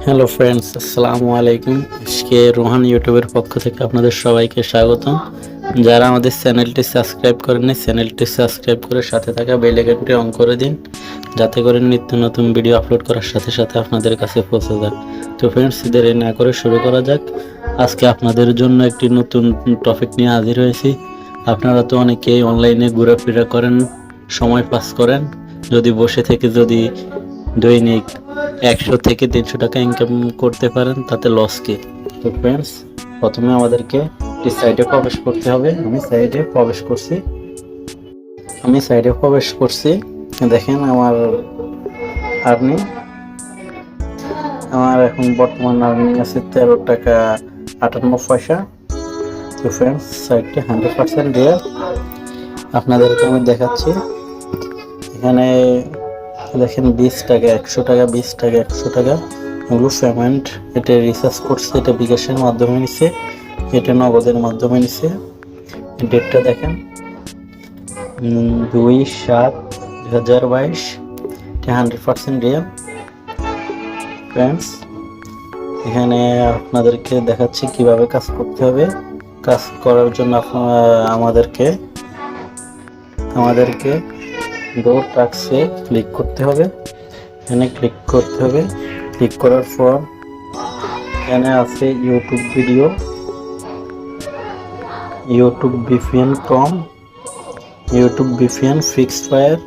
Hello friends, আসসালামু আলাইকুম। আজকে রোহান ইউটিউবের পক্ষ থেকে আপনাদের সবাইকে স্বাগতম। যারা আমাদের চ্যানেলটি সাবস্ক্রাইব করেননি, চ্যানেলটি সাবস্ক্রাইব করে সাথে থাকা বেল আইকনটি অন করে দিন, যাতে করে নিত্য নতুন ভিডিও আপলোড করার সাথে সাথে আপনাদের কাছে পৌঁছে যায়। তো ফ্রেন্ডস, দেরি না করে শুরু করা যাক। আজকে আপনাদের জন্য একটি নতুন টপিক নিয়ে হাজির হয়েছি। আপনারা তো অনেকেই অনলাইনে ঘোরাফেরা করেন, সময় পাস করেন। যদি বসে থেকে যদি দৈনিক 100 থেকে 300 টাকা ইনকাম করতে পারেন, তাতে লস কি? তো ফ্রেন্ডস, প্রথমে আমাদেরকে এই সাইটে প্রবেশ করতে হবে। আমি সাইটে প্রবেশ করছি। দেখেন আমার এখন বর্তমান আর্নিং আছে 13 টাকা 58 পয়সা। তো ফ্রেন্ডস, সাইটটি 100% রিয়েল। আপনাদেরকে আমি দেখাচ্ছি। এখানে দেখেন 20 টাকা, 100 টাকা, 20 টাকা, 100 টাকা এগুলো পেমেন্ট। এটা রিচার্জ করছে, এটা বিকাশের মাধ্যমে নিছে, এটা নগদের মাধ্যমে নিছে। ডেটটা দেখেন 2/7/2022। এটা 100% রিয়েল। ফ্রেন্ডস, এখানে আপনাদেরকে দেখাচ্ছি কিভাবে কাজ করতে হবে। কাজ করার জন্য আমাদেরকে ডো টাস্কে ক্লিক করতে হবে। এখানে ক্লিক করতে হবে। ক্লিক করার পর এখানে আছে YouTube video, YouTube VPN com, YouTube VPN fixed fire,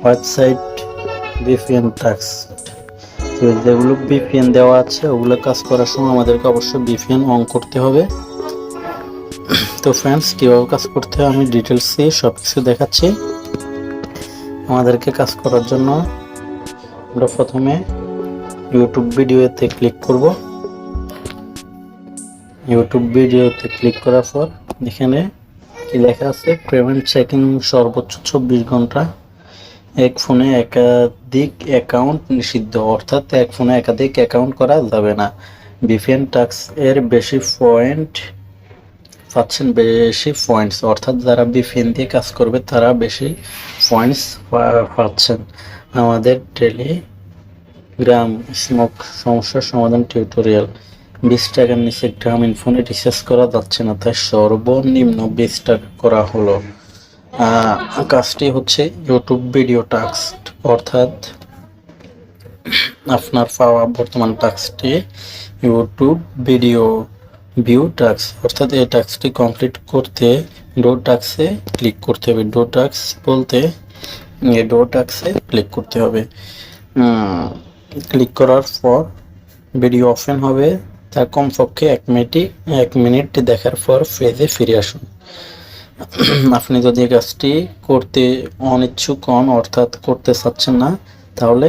website VPN task. যেগুলো ভিপিএন দেওয়া আছে ওগুলো কাজ করার সময় আমাদেরকে অবশ্যই ভিপিএন অন করতে হবে। তো ফ্রেন্ডস, কীভাবে কাজ করতে হয় আমি ডিটেলসে সব কিছু দেখাচ্ছি। আমাদেরকে কাজ করার জন্য আমরা প্রথমে ইউটিউব ভিডিওতে ক্লিক করব। ইউটিউব ভিডিওতে ক্লিক করার পর এখানে কি লেখা আছে, পেমেন্ট চেকিং সর্বোচ্চ 24 ঘন্টা। এক ফোনে একাধিক অ্যাকাউন্ট নিষিদ্ধ, অর্থাৎ এক ফোনে একাধিক অ্যাকাউন্ট করা যাবে না। ভিপিএন টাস্ক এর বেশি পয়েন্টস, অর্থাৎ যারা ভিপিএন দিয়ে কাজ করবে তারা বেশি পয়েন্টস পাচ্ছেন। আমাদের টেলিগ্রাম স্মোক সমস্যার সমাধান টিউটোরিয়াল। 20 টাকার নিচে গ্রামীণ ফোনে রিচার্জ করা যাচ্ছে না, তাই সর্বনিম্ন 20 টাকা করা হলো। কাজটি হচ্ছে ইউটিউব ভিডিও টাস্ক, অর্থাৎ আপনার পাওয়া বর্তমান টাস্কটি ইউটিউব ভিডিও ভিউ টাস্ক, অর্থাৎ এই টাস্কটি কমপ্লিট করতে ডো টাস্কে ক্লিক করতে হবে। ডো টাস্ক বলতে ডো টাস্কে ক্লিক করতে হবে। ক্লিক করার পর ভিডিও ওপেন হবে। তার কমপক্ষে 1 মিনিট দেখার পর পেজে ফিরে আসুন। আপনি যদি কাজটি করতে অনিচ্ছুক হন, অর্থাৎ করতে চাচ্ছেন না, তাহলে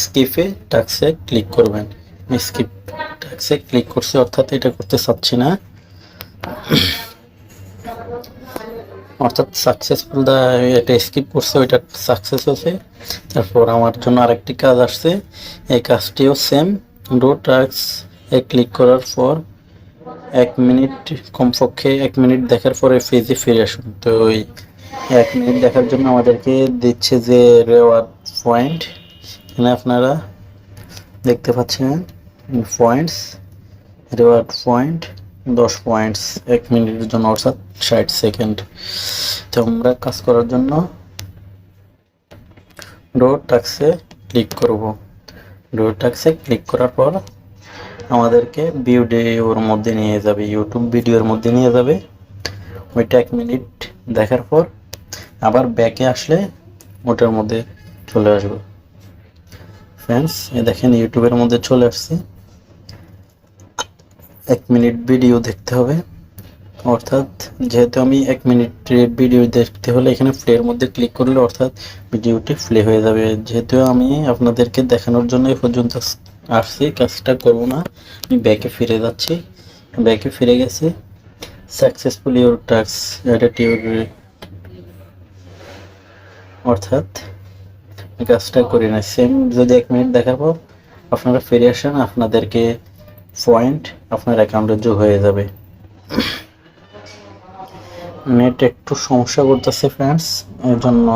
স্কিপে টাস্কে ক্লিক করবেন। স্কিপ টাস্কে ক্লিক করছি, অর্থাৎ এটা করতে চাচ্ছি না, অর্থাৎ সাকসেসফুল। এটা স্কিপ করছে, ওইটা সাকসেস হয়েছে। তারপর আমার জন্য আরেকটি কাজ আসছে, এই কাজটিও সেম। ডো টাস্কে ক্লিক করার পর 1 মিনিট, কমপক্ষে 1 মিনিট দেখার পরে পেজে ফিরে আসুন। তো ওই 1 মিনিট দেখার জন্য আমাদেরকে দিচ্ছে যে রিওয়ার্ড পয়েন্ট। এখানে আপনারা দেখতে পাচ্ছেন রিওয়ার্ড পয়েন্ট 10 পয়েন্টস 1 মিনিটের জন্য, অর্থাৎ 60 সেকেন্ড। তো আমরা কাজ করার জন্য ডো টাস্কে ক্লিক করব। ডো টাস্কে ক্লিক করার পর আমাদেরকে ভিডিওর মধ্যে নিয়ে যাবে, ইউটিউব ভিডিওর মধ্যে নিয়ে যাবে। ওইটা 1 মিনিট দেখার পর আবার ব্যাকে আসলে ওটার মধ্যে চলে আসবে। ফ্রেন্ডস, দেখেন ইউটিউবের মধ্যে চলে আসছে। 1 মিনিট ভিডিও দেখতে হবে, অর্থাৎ যেহেতু আমি 1 মিনিটের ভিডিও দেখতে হলে এখানে প্লের মধ্যে ক্লিক করলে অর্থাৎ ভিডিওটি প্লে হয়ে যাবে। যেহেতু আমি আপনাদেরকে দেখানোর জন্য এই পর্যন্ত আসছি, কাজটা করবো না, আমি ব্যাকে ফিরে যাচ্ছি। ব্যাকে ফিরে গেছি। সাকসেসফুল ইউর টাস্ক, অর্থাৎ কাজটা করি না। সেম যদি 1 মিনিট দেখার পর আপনারা ফিরে আসেন, আপনাদেরকে পয়েন্ট আপনার অ্যাকাউন্টে যোগ হয়ে যাবে। নেট একটু সমস্যা করতেছে ফ্রেন্ডস, এর জন্য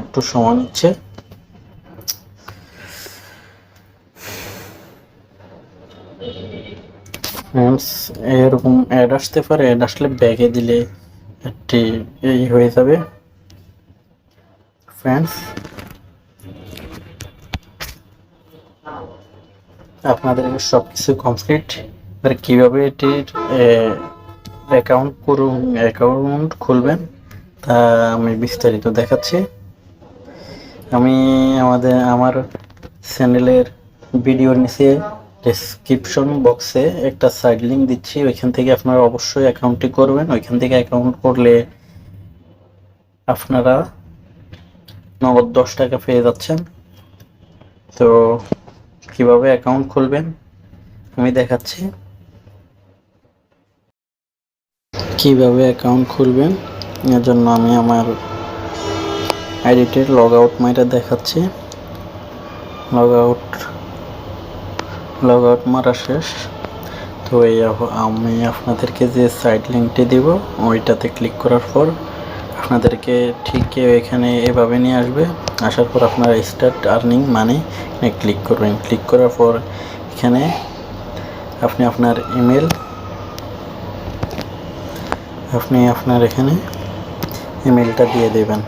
একটু সময় নিচ্ছে। ফ্রেন্ডস, এরকম অ্যাড আসতে পারে, অ্যাড আসলে ব্যাগে দিলে একটি এই হয়ে যাবে ফ্রেন্ডস। আপনাদের সব কিছু কমপ্লিট, এবার কীভাবে এটির অ্যাকাউন্ট খুলবেন তা আমি বিস্তারিত দেখাচ্ছি। আমি আমার চ্যানেলের ভিডিওর নিচে ডেসক্রিপশন বক্সে একটা সাইড লিঙ্ক দিচ্ছি, ওইখান থেকে আপনারা অবশ্যই অ্যাকাউন্টটি করবেন। ওইখান থেকে অ্যাকাউন্ট করলে আপনারা নগদ 10 টাকা পেয়ে যাচ্ছেন। তো কিভাবে অ্যাকাউন্ট খুলবেন আমি দেখাচ্ছি। কিভাবে অ্যাকাউন্ট খুলবেন এর জন্য আমি আমার আইডিতে লগ আউট মাইটা দেখাচ্ছি। লগ আউট মারা শেষ। তো আমি আপনাদেরকে যে সাইড লিঙ্কটি দিব ওইটাতে ক্লিক করার পর আপনাদেরকে ঠিক এখানে এভাবে নিয়ে আসবে। আসার পর আপনারা স্টার্ট আর্নিং মানি ক্লিক করবেন। ক্লিক করার পর এখানে আপনি আপনার এখানে ইমেলটা দিয়ে দেবেন,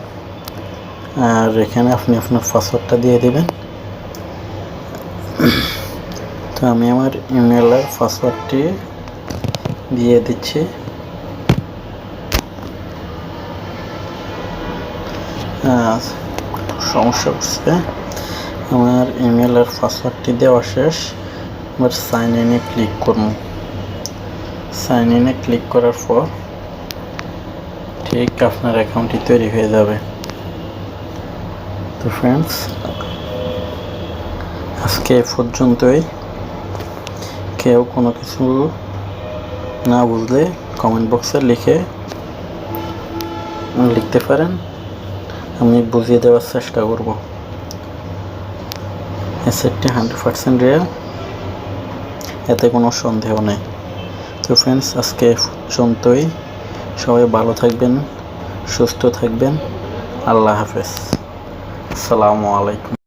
আর এখানে আপনি আপনার পাসওয়ার্ডটা দিয়ে দেবেন। তো আমি আমার ইমেল আর পাসওয়ার্ডটি দিয়ে দিচ্ছি। সমস্যা হচ্ছে, আমার ইমেল আর পাসওয়ার্ডটি দেওয়া শেষ। এবার সাইন ইনে ক্লিক করুন। সাইন ইনে ক্লিক করার পর ঠিক আপনার অ্যাকাউন্টটি তৈরি হয়ে যাবে। তো ফ্রেন্ডস, আজকে পর্যন্তই। কেউ কোনো কিছু না বুঝলে কমেন্ট বক্সে লিখতে পারেন, আমি বুঝিয়ে দেওয়ার চেষ্টা করব। অ্যাসেটটি 100% রিয়েল, এতে কোনো সন্দেহ নেই। তো ফ্রেন্ডস, আজকে পর্যন্তই। সবাই ভালো থাকবেন, সুস্থ থাকবেন। আল্লাহ হাফেজ। আসসালামু আলাইকুম।